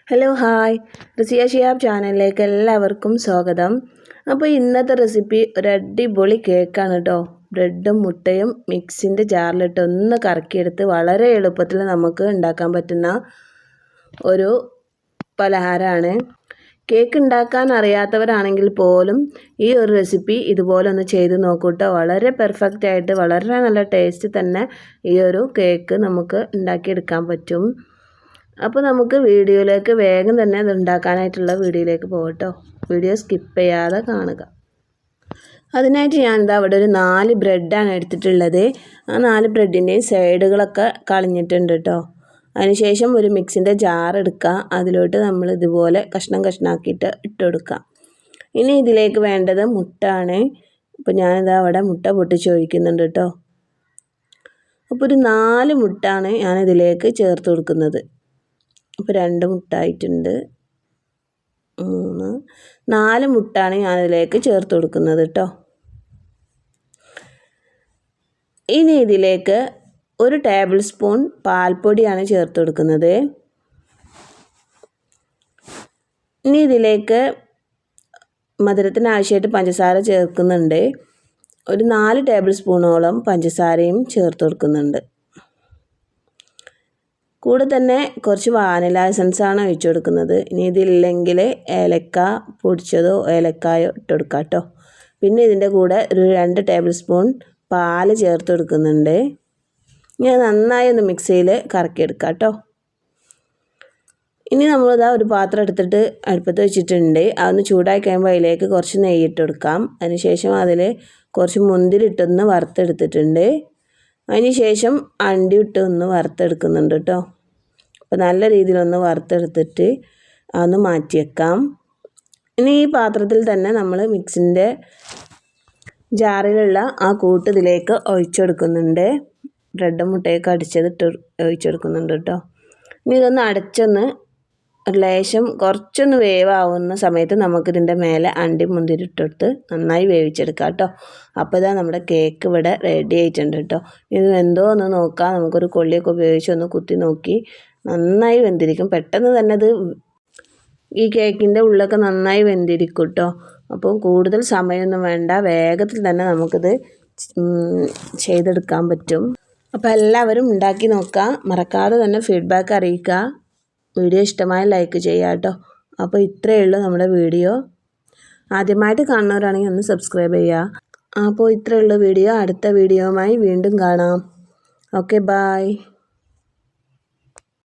Hello hi Raziya Shiyab ചാനലിലേക്ക് എല്ലാവർക്കും സ്വാഗതം. അപ്പോൾ ഇന്നത്തെ റെസിപ്പി ഒരു അടിപൊളി കേക്കാണ് കേട്ടോ. ബ്രെഡും മുട്ടയും മിക്സിൻ്റെ ജാറിലിട്ട് ഒന്ന് കറക്കിയെടുത്ത് വളരെ എളുപ്പത്തിൽ നമുക്ക് ഉണ്ടാക്കാൻ പറ്റുന്ന ഒരു പലഹാരമാണ്. കേക്ക് ഉണ്ടാക്കാൻ അറിയാത്തവരാണെങ്കിൽ പോലും ഈ ഒരു റെസിപ്പി ഇതുപോലെ ഒന്ന് ചെയ്ത് നോക്കൂട്ടോ. വളരെ പെർഫെക്റ്റ് ആയിട്ട് വളരെ നല്ല ടേസ്റ്റ് തന്നെ ഈ ഒരു കേക്ക് നമുക്ക് ഉണ്ടാക്കിയെടുക്കാൻ പറ്റും. അപ്പോൾ നമുക്ക് വീഡിയോയിലേക്ക് വേഗം തന്നെ അത് ഉണ്ടാക്കാനായിട്ടുള്ള വീഡിയോയിലേക്ക് പോകട്ടോ. വീഡിയോ സ്കിപ്പ് ചെയ്യാതെ കാണുക. അതിനായിട്ട് ഞാനിതാ അവിടെ ഒരു 4 ബ്രെഡാണ് എടുത്തിട്ടുള്ളത്. ആ 4 ബ്രെഡിൻ്റെയും സൈഡുകളൊക്കെ കളഞ്ഞിട്ടുണ്ട് കേട്ടോ. അതിനുശേഷം ഒരു മിക്സിൻ്റെ ജാർ എടുക്കുക. അതിലോട്ട് നമ്മൾ ഇതുപോലെ കഷ്ണം കഷ്ണമാക്കിയിട്ട് ഇട്ട് കൊടുക്കുക. ഇനി ഇതിലേക്ക് വേണ്ടത് മുട്ടയാണ്. അപ്പോൾ ഞാനിതാ അവിടെ മുട്ട പൊട്ടിച്ച് ഒഴിക്കുന്നുണ്ട് കേട്ടോ. അപ്പോൾ ഒരു 4 മുട്ടയാണ് ഞാനിതിലേക്ക് ചേർത്ത് കൊടുക്കുന്നത്. ഇപ്പോൾ 2 മുട്ട ആയിട്ടുണ്ട്. 3 4 മുട്ടയാണ് ഞാനിതിലേക്ക് ചേർത്ത് കൊടുക്കുന്നത് കേട്ടോ. ഇനി ഇതിലേക്ക് 1 ടേബിൾ സ്പൂൺ പാൽപ്പൊടിയാണ് ചേർത്ത് കൊടുക്കുന്നത്. ഇനി ഇതിലേക്ക് മധുരത്തിന് ആവശ്യമായിട്ട് പഞ്ചസാര ചേർക്കുന്നുണ്ട്. ഒരു 4 ടേബിൾ സ്പൂണോളം പഞ്ചസാരയും ചേർത്ത് കൊടുക്കുന്നുണ്ട്. കൂടെ തന്നെ കുറച്ച് വാനില എസൻസാണ് ഒഴിച്ചു കൊടുക്കുന്നത്. ഇനി ഇതില്ലെങ്കിൽ ഏലക്ക പൊടിച്ചതോ ഏലക്കായോ ഇട്ട് കൊടുക്കാം കേട്ടോ. പിന്നെ ഇതിൻ്റെ കൂടെ ഒരു 2 ടേബിൾ സ്പൂൺ പാൽ ചേർത്ത് കൊടുക്കുന്നുണ്ട്. ഇനി നന്നായി ഒന്ന് മിക്സിയിൽ കറക്കിയെടുക്കാം കേട്ടോ. ഇനി നമ്മളിതാ ഒരു പാത്രം എടുത്തിട്ട് അടുപ്പത്ത് വെച്ചിട്ടുണ്ട്. അതൊന്ന് ചൂടായി കഴിയുമ്പോൾ അതിലേക്ക് കുറച്ച് നെയ്യിട്ട് കൊടുക്കാം. അതിനുശേഷം അതിൽ കുറച്ച് മുന്തിരി ഇട്ടൊന്ന് വറുത്തെടുത്തിട്ടുണ്ട്. അതിന് ശേഷം അണ്ടി ഇട്ട് ഒന്ന് വറുത്തെടുക്കുന്നുണ്ട് കേട്ടോ. അപ്പോൾ നല്ല രീതിയിലൊന്ന് വറുത്തെടുത്തിട്ട് അതൊന്ന് മാറ്റി വെക്കാം. ഇനി ഈ പാത്രത്തിൽ തന്നെ നമ്മൾ മിക്സിൻ്റെ ജാറിലുള്ള ആ കൂട്ട് ഇതിലേക്ക് ഒഴിച്ചെടുക്കുന്നുണ്ട്. ബ്രെഡും മുട്ടയൊക്കെ അടിച്ചതിട്ട് ഒഴിച്ചെടുക്കുന്നുണ്ട് കേട്ടോ. ഇനി ഇതൊന്ന് അടച്ചൊന്ന് ലേശം കുറച്ചൊന്ന് വേവാവുന്ന സമയത്ത് നമുക്കിതിൻ്റെ മേലെ അണ്ടി മുന്തിരി ഇട്ടെടുത്ത് നന്നായി വേവിച്ചെടുക്കാം കേട്ടോ. അപ്പോൾ ഇതാ നമ്മുടെ കേക്ക് ഇവിടെ റെഡി ആയിട്ടുണ്ട് കേട്ടോ. ഇത് എന്തോ ഒന്ന് നോക്കാം. നമുക്കൊരു കൊള്ളിയൊക്കെ ഉപയോഗിച്ച് ഒന്ന് കുത്തി നോക്കി. നന്നായി വെന്തിരിക്കും. പെട്ടെന്ന് തന്നെ അത് ഈ കേക്കിൻ്റെ ഉള്ളൊക്കെ നന്നായി വെന്തിരിക്കും കേട്ടോ. അപ്പോൾ കൂടുതൽ സമയമൊന്നും വേണ്ട. വേഗത്തിൽ തന്നെ നമുക്കിത് ചെയ്തെടുക്കാൻ പറ്റും. അപ്പോൾ എല്ലാവരും ഉണ്ടാക്കി നോക്കുക. മറക്കാതെ തന്നെ ഫീഡ്ബാക്ക് അറിയിക്കുക. വീഡിയോ ഇഷ്ടമായ ലൈക്ക് ചെയ്യുക കേട്ടോ. അപ്പോൾ ഇത്രയേ ഉള്ളൂ നമ്മുടെ വീഡിയോ. ആദ്യമായിട്ട് കാണുന്നവരാണെങ്കിൽ ഒന്ന് സബ്സ്ക്രൈബ് ചെയ്യുക. അപ്പോൾ ഇത്രയേ ഉള്ളൂ വീഡിയോ. അടുത്ത വീഡിയോയുമായി വീണ്ടും കാണാം. Okay, bye.